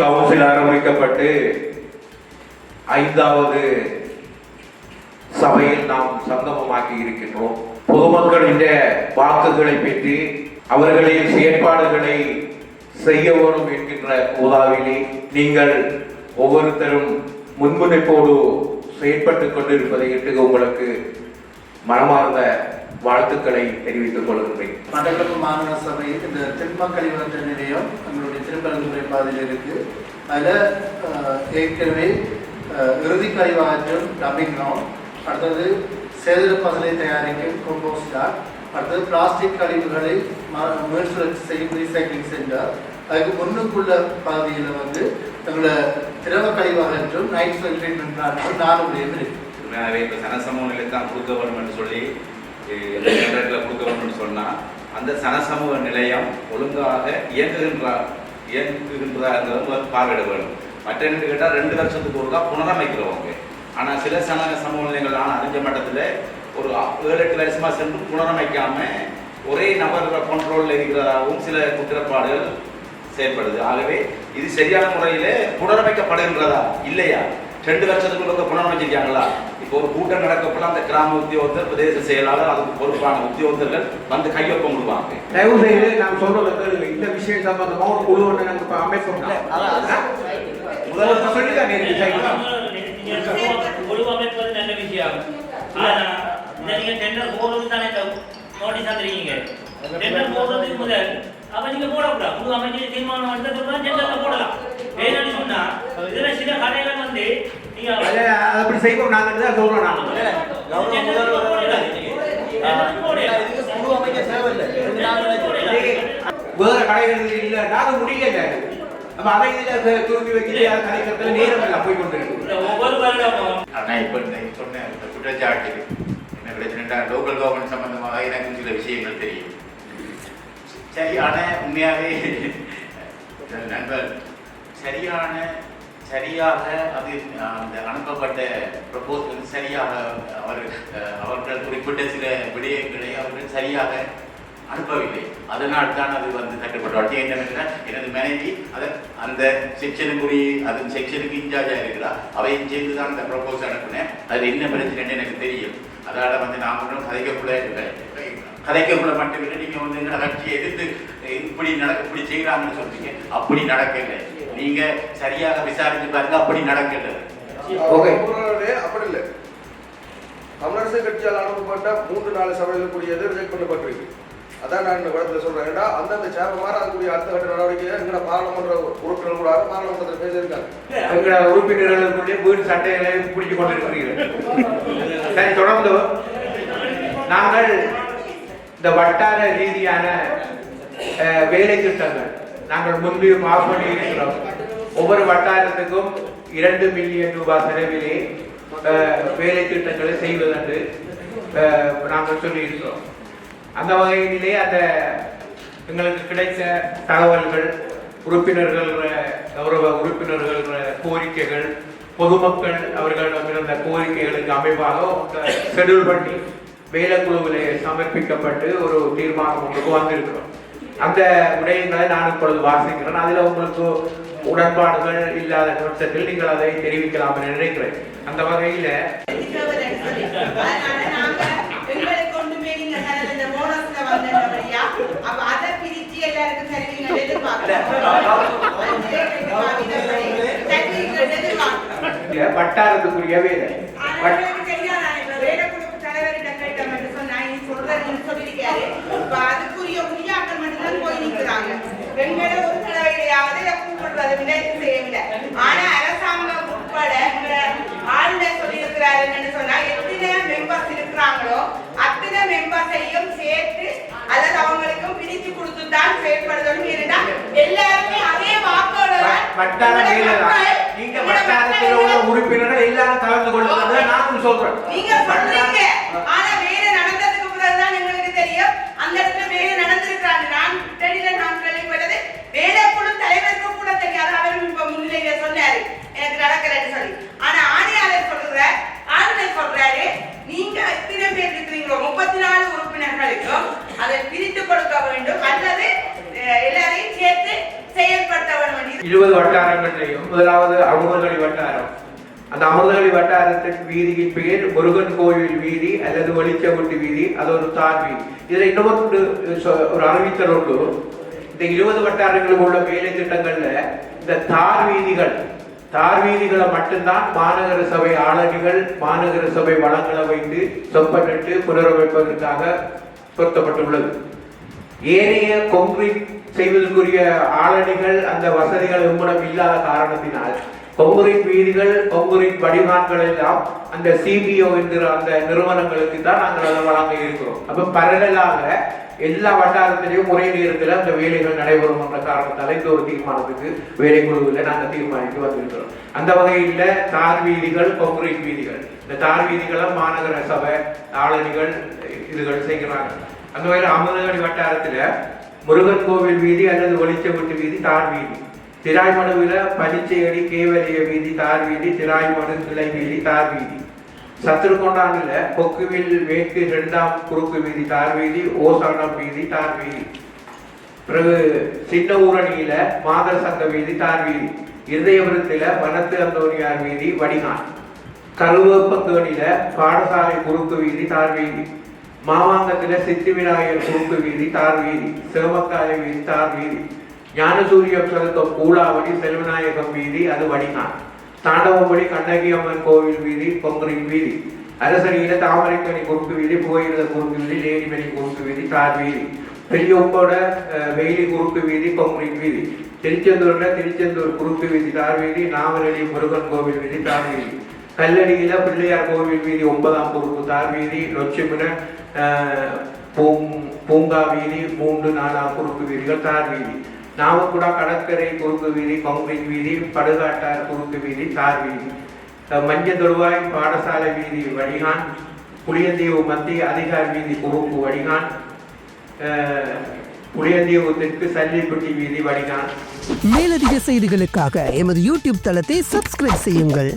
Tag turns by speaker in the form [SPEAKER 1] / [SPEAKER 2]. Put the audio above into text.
[SPEAKER 1] Council ஆரம்பிக்கப்பட்டு 5வது சபையில் நாம் சங்கமமாக்கி இருக்கின்றோம். பொதுமக்களின் வாக்குகளை பெற்று அவர்களின் செயற்பாடுகளை செய்ய வேண்டும் என்கின்ற உதாவிலே நீங்கள் ஒவ்வொருத்தரும் முன்முனைப்போடு செயற்பட்டுக் கொண்டிருப்பதை இட்டு உங்களுக்கு மனமார்ந்த வாழ்த்துக்களை தெரிவித்துக் கொள்கின்றேன்.
[SPEAKER 2] மட்டக்களப்பு மாநகர சபையில் இந்த திருமக்கழிவற்ற நிலையம் நம்மளுடைய திருப்பரங்குறை பாதையில் இருக்கு. அதில் ஏற்கனவே இறுதி கழிவாற்றும் டம்பிங் கிரவுண்ட், அடுத்தது சேதன பசலை தயாரிக்கும் கம்போஸ்டார், அடுத்தது பிளாஸ்டிக் கழிவுகளை மறுசுழற்சி செய்யும் ரீசைக்ளிங் சென்டர், அதுக்கு முன்னுக்குள்ள பகுதியில் எங்களோட திரவ கழிவகற்றும் நைட் சாயில் ட்ரீட்மெண்ட் பிளான்ட் 4 விடயம் இருக்கு.
[SPEAKER 3] இப்போ சனசமூக நிலையத்தான் கொடுக்க வேண்டும் என்று சொல்லி கொடுக்க வேண்டும் என்று சொன்னால் அந்த சனசமூக நிலையம் ஒழுங்காக இயங்குகின்றதா என்பதை பார்வையிட வேண்டும். மற்ற என்ன கேட்டால் 2 லட்சத்துக்கு ஒருக்கா புனரமைக்கிறவங்க. ஆனால் சில சமூக நிலையங்கள் அறிஞ்ச மட்டத்தில் ஒரு 7-8 வருஷமாக சென்று புனரமைக்காம ஒரே நபர் கண்ட்ரோலில் இருக்கிறதாகவும் சில குற்றப்பாடுகள் செயல்படுது. ஆகவே இது சரியான முறையில் புனரமைக்கப்படுகின்றதா இல்லையா, 2 லட்சத்துக்குள்ள புனரமைச்சிருக்காங்களா? இப்போ ஒரு கூட்டம் நடக்கப்பெல்லாம் அந்த கிராம உத்தியோகத்தர், பிரதேச செயலாளர், அதுக்கு பொறுப்பான உத்தியோகத்தர்கள் வந்து கையொப்பம் கொடுப்பாங்க.
[SPEAKER 1] தயவு செய்து நாம் சொல்றது இந்த விஷயம் சம்பந்தமாக ஒரு குழு ஒன்று நமக்கு அமைப்போம். முதல்ல சொல்லிதான்
[SPEAKER 4] குழு அமைப்பது நல்ல விஷயம். ஆனா நீங்க டெண்டர் போடுறது தானே நோட்டீஸ் தந்துருக்கீங்க. டெண்டர் போடுறதுக்கு முதல் அப்ப நீங்க போடக்கூடாது. குழு அமைச்சு தீர்மானம் எடுத்ததுக்கு டெண்டர்ல போடலாம். வேணும்னு சொன்னா இதுல சில கடைகள் நீங்க
[SPEAKER 1] அப்படி செய்வோம். நாங்கள் தான் சொல்றோம். வேற கடைகள் இல்லை, நாங்க முடியல. அப்ப அதை இதுல துருக்கி வைக்கிறது கடைக்கிறதுல நேரம் எல்லாம் போய் கொண்டு
[SPEAKER 4] ஒவ்வொரு வருடமும்.
[SPEAKER 3] ஆனா இப்ப சொன்ன குற்றச்சாட்டு என்ன பிரச்சனை, லோக்கல் கவர்மெண்ட் சம்பந்தமாக எனக்கு சில விஷயங்கள் தெரியும். சரியான உண்மையாகவே நண்பர் சரியாக அது அந்த அனுப்பப்பட்ட ப்ரொபோசல் சரியாக அவர்கள் குறிப்பிட்ட சில விடயங்களை அவர்கள் சரியாக அனுப்பவில்லை. அதனால் தான் அது தட்டுப்பட்டு என்னவென்றால் எனது மனைவி அந்த செக்ஷனுக்குரிய அதன் செக்ஷனுக்கு இன்சார்ஜாக இருக்கிறார். அவையும் சேர்ந்து தான் அந்த ப்ரொபோசல் அனுப்பினேன். அது என்ன பிரச்சனைன்னு எனக்கு தெரியும். அதனால் நான் ஒன்றும் கதைக்குள்ள மட்டுமில்லை. நீங்கள் எங்களை கட்சியை எதிர்த்து இப்படி செய்கிறாங்கன்னு சொல்றீங்க. அப்படி நடக்கல. நீங்க சரியாக விசாரிச்சு பாருங்க, அப்படி நடக்கல.
[SPEAKER 5] அப்படி இல்லை. தமிழரசு கட்சியால் அனுப்பப்பட்ட 3-4 சபையில் கூடியது ரிஜெக்ட் பண்ணப்பட்டிருக்கு. அதான் நான் இந்த படத்தில் சொல்றேன். ஏன்னா அந்தந்த சேவை மாதிரி அதுக்குரிய அடுத்த கட்ட நடவடிக்கையை எங்களோட பாராளுமன்ற உறுப்பினர்கள் கூட பாராளுமன்றத்தில் பேசியிருக்காங்க.
[SPEAKER 1] எங்களோட உறுப்பினர்களுக்குள்ளே வீடு சட்டைகளை பிடிச்சு கொண்டிருக்கிறீர்கள். சரி, தொடர்ந்து நாங்கள் இந்த வட்டார ரீதியான வேலை திட்டங்கள் நாங்கள் முன்பு பாஸ் பண்ணி இருக்கிறோம். ஒவ்வொரு வட்டாரத்துக்கும் 2 மில்லியன் ரூபாய் செலவிலே வேலை திட்டங்களை செய்வதென்று நாங்கள் சொல்லியிருக்கிறோம். அந்த வகையிலே அந்த எங்களுக்கு கிடைத்த தகவல்கள், உறுப்பினர்கள் கௌரவ உறுப்பினர்கள் கோரிக்கைகள், பொதுமக்கள் அவர்களிடமிருந்த கோரிக்கைகளுக்கு அமைப்பாக ஷெட்யூல் பண்ணி வேலைக்குழுவிலே சமர்ப்பிக்கப்பட்டு ஒரு தீர்மானம் உங்களுக்கு வந்திருக்கிறோம். அந்த விடயங்களை நான் இப்பொழுது வாசிக்கிறேன். அதில் உங்களுக்கு உடன்பாடுகள் இல்லாத பட்சத்தில் நீங்கள் அதை தெரிவிக்கலாம் என்று நினைக்கிறேன். அந்த வகையில் வட்டாரத்துக்குரிய வேலை
[SPEAKER 6] அதுக்குரிய உரியாக்கள் மட்டும்தான் போய் நிற்கிறாங்க. பெண்களை ஒரு தலைவரையாவது கூப்பிடுறது செய்யவில்லை. ஆனா அரசாங்கம் உட்பட ஆளுநர் சொல்லியிருக்கிறாரு என்று சொன்னா எத்தனை மெம்பர்ஸ் இருக்கிறாங்களோ அத்தனை மெம்பர்ஸையும் சேர்த்து அதாவது அவங்களுக்கும் பிரித்து கொடுத்துதான் செயல்படுதலும். இருந்தா எல்லாருமே அதே வாக்கோட
[SPEAKER 1] உறுப்பினர்கள் எல்லாரும் கலந்து கொள்வது நான் சொல்றேன்.
[SPEAKER 6] நீங்க சொல்றீங்க, ஆனா வேலை நடந்ததுக்கு பிறகுதான் எங்களுக்கு தெரியும் அந்த இடத்துல வேலை நடந்திருக்கிறாங்க. நான் கேள்விப்பட்டது வேலைக்குழு தலைவருக்கு கூட தெரியாது. அவரும் இப்ப முன்னிலையில சொன்னாரு எனக்கு நடக்கிறேன்னு சொல்லி. ஆனா ஆணையாளர் சொல்றாரு நீங்க எத்தனை பேர் இருக்கிறீங்களோ 34 உறுப்பினர்களுக்கும் அதை பிரித்து கொடுக்க வேண்டும் அல்லது எல்லாரையும் சேர்த்து செயல்படுத்த வேண்டும்.
[SPEAKER 1] 20 வட்டாரங்களையும் முதலாவது அமுதகளி வட்டாரம். அந்த அமுதகளி வட்டாரத்தின் வீதியின் பெயர் முருகன் கோவில் வீதி அல்லது வெளிச்சகுண்டு வீதி, அது ஒரு தார் வீதி. இதுல இன்னொரு ஒரு அறிவித்தல் உண்டு. இந்த 20 வட்டாரங்களுக்கு உள்ள வேலை திட்டங்கள்ல இந்த தார் வீதிகளை மட்டும்தான் மாநகர சபை ஆளணிகள் மாநகர சபை வளங்களை வைத்து சொப்பனிட்டு புனரமைப்பதற்காக பொருத்தப்பட்டுள்ளது. ஏனைய கொங்கிரீட் செய்வதற்குரிய ஆளணிகள் அந்த வசதிகள் எம்மிடம் இல்லாத காரணத்தினால் கொங்குரின் வீதிகள் கொங்குரின் வடிவான்கள் எல்லாம் அந்த சிபிஓ என்கிற அந்த நிறுவனங்களுக்கு தான் நாங்கள் அதை வழங்க இருக்கிறோம். அப்ப பரவலாக எல்லா வட்டாரத்திலையும் ஒரே நேரத்தில் அந்த வேலைகள் நடைபெறும் என்ற காரணத்தால் இந்த ஒரு தீர்மானத்துக்கு வேலை குழுவில் நாங்கள் தீர்மானித்து வந்திருக்கிறோம். அந்த வகையில் தார் வீதிகள் கொங்குரின் வீதிகள், இந்த தார் வீதிகளை மாநகர சபை ஆளணிகள் இதுகள் செய்கிறாங்க. அந்த வகையில் அமுதகளி வட்டாரத்தில் முருகன் கோவில் வீதி அல்லது வெளிச்சகுண்டு வீதி தார் வீதி, திராய்மடுவில் பனிச்சேரி கேவலிய வீதி தார் வீதி, திராய்மடு கிளை வீதி தார் வீதி, சத்துருக்கொண்டானில் கொக்குவில் மேற்கு 2ஆம் குறுக்கு வீதி தார் வீதி, ஓசானம் வீதி தார் வீதி, பிறகு சின்ன ஊரணியில மாதர் சங்க வீதி தார் வீதி, இருதயபுரத்தில் வனத்து அந்தோனியார் வீதி வடிகான், கருவேப்பங்கேணியில பாடசாலை குறுக்கு வீதி தார் வீதி, மாவாங்கத்தில் சித்தி விநாயகர் குறுக்கு வீதி தார் வீதி, சிவமக்காலை வீதி தார் வீதி, ஞானசூரியம் சதுக்கம் கூடாவடி செல்வநாயகம் வீதி அது வடிகான், தாண்டவம்படி கண்ணகி அம்மன் கோவில் வீதி கொங்குரின் வீதி, அரசடியில தாமரைக்கணி குறுக்கு வீதி, புகையிரத குறுக்கு வீதி, லேடிமணி குறுக்கு வீதி தார் வீதி, பெரியொப்போட வெயிலி குறுக்கு வீதி கொங்குரின் வீதி, திருச்செந்தூர் குறுக்கு வீதி தார் வீதி, நாவலடி முருகன் கோவில் வீதி தார் வீதி, கல்லடியில பிள்ளையார் கோவில் வீதி 9ஆம் குறுக்கு தார் வீதி, நொச்சிமுன பூங்கா வீதி 3, 4ஆம் குறுக்கு வீதிகள் தார் வீதி, நாவக்குடா கடற்கரை குறுக்கு வீதி கொங்குரின் வீதி, படுகாட்டார் குறுக்கு வீதி தார் வீதி, மஞ்சத்தொழுவாய் பாடசாலை வீதி வடிகான், புளியந்தீவு மத்திய அதிகார் வீதி குறுக்கு வடிகான், புளியந்தீவு தெற்கு சல்லிப்பட்டி வீதி வடிகான்.
[SPEAKER 7] மேலதிக செய்திகளுக்காக எமது யூடியூப் தளத்தை சப்ஸ்கிரைப் செய்யுங்கள்.